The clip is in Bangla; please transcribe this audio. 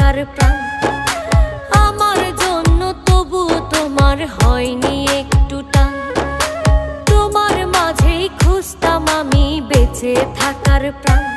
থাকার প্রাণ। আমার জন্য তবু তোমার হয়নি একটু টান। তোমার মাঝেই খুঁজতাম আমি বেঁচে থাকার প্রাণ।